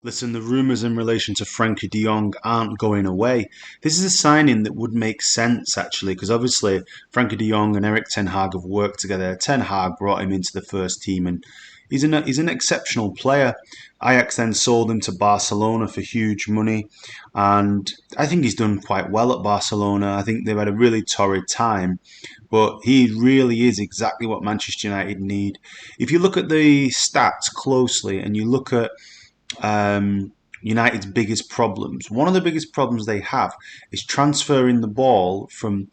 Listen, the rumours in relation to Frenkie de Jong aren't going away. This is a signing that would make sense, actually, because obviously Frenkie de Jong and Erik Ten Hag have worked together. Ten Hag brought him into the first team, and he's an exceptional player. Ajax then sold him to Barcelona for huge money, and I think he's done quite well at Barcelona. I think they've had a really torrid time, but he really is exactly what Manchester United need. If you look at the stats closely and you look at United's biggest problems. One of the biggest problems they have is transferring the ball from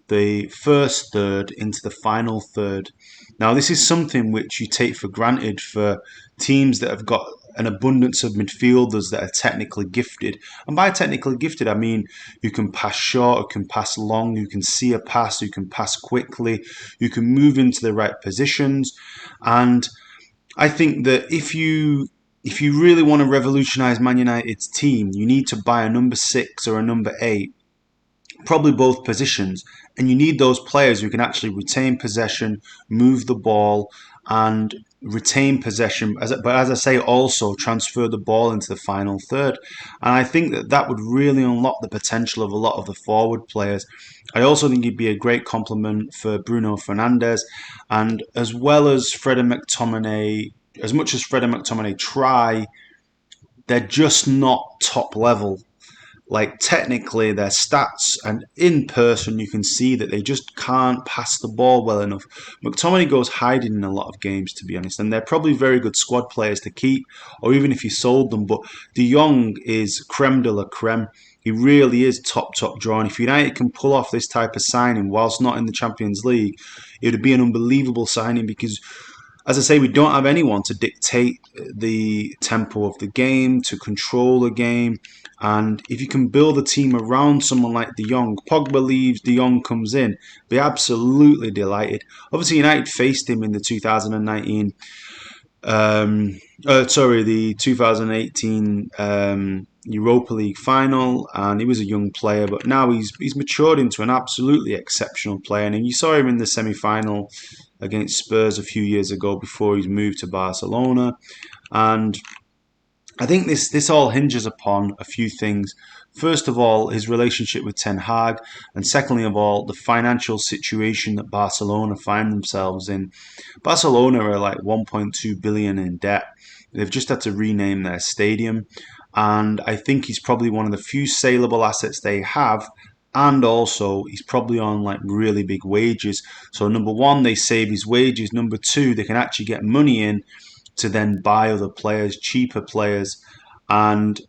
the first third into the final third. Now, this is something which you take for granted for teams that have got an abundance of midfielders that are technically gifted. And by technically gifted, I mean you can pass short, you can pass long, you can see a pass, you can pass quickly, you can move into the right positions. And I think that if you really want to revolutionise Man United's team, you need to buy a number 6 or a number 8, probably both positions, and you need those players who can actually retain possession, move the ball, and retain possession. But as I say, also transfer the ball into the final third. And I think that would really unlock the potential of a lot of the forward players. I also think he'd be a great complement for Bruno Fernandes, and as well as Fred and McTominay. As much as Fred and McTominay try, they're just not top level. Like technically, their stats and in person, you can see that they just can't pass the ball well enough. McTominay goes hiding in a lot of games, to be honest, and they're probably very good squad players to keep, or even if you sold them. But De Jong is creme de la creme. He really is top draw. And if United can pull off this type of signing whilst not in the Champions League, it would be an unbelievable signing because, as I say, we don't have anyone to dictate the tempo of the game, to control the game. And if you can build a team around someone like De Jong, Pogba leaves, De Jong comes in, be absolutely delighted. Obviously, United faced him in the 2019, the 2018 Europa League final, and he was a young player, but now he's matured into an absolutely exceptional player. And you saw him in the semi-final against Spurs a few years ago before he's moved to Barcelona. And I think this all hinges upon a few things. First of all, his relationship with Ten Hag, and secondly of all, the financial situation that Barcelona find themselves in. Barcelona are like 1.2 billion in debt. They've just had to rename their stadium, and I think he's probably one of the few saleable assets they have. And also, he's probably on like really big wages. So, number one, they save his wages. Number two, they can actually get money in to then buy other players, cheaper players. And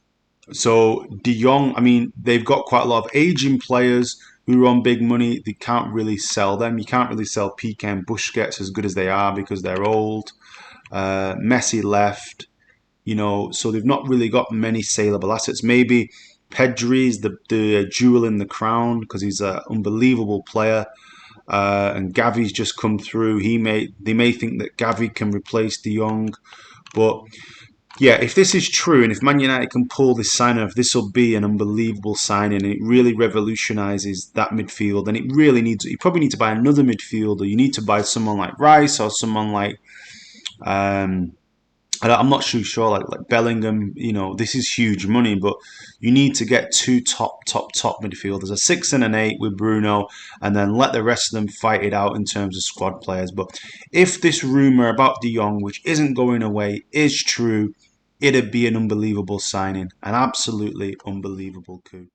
so, De Jong, I mean, they've got quite a lot of aging players who are on big money. They can't really sell them. You can't really sell Piqué and Busquets as good as they are because they're old. Messi left, so they've not really got many saleable assets. Maybe Pedri's the jewel in the crown because he's an unbelievable player. And Gavi's just come through. They may think that Gavi can replace De Jong, but yeah, if this is true and if Man United can pull this signing off, this will be an unbelievable signing. And it really revolutionises that midfield. And you probably need to buy another midfielder. You need to buy someone like Rice or someone like I'm not too sure, like Bellingham. This is huge money, but you need to get two top midfielders, a 6 and an 8 with Bruno, and then let the rest of them fight it out in terms of squad players. But if this rumor about De Jong, which isn't going away, is true, it'd be an unbelievable signing, an absolutely unbelievable coup.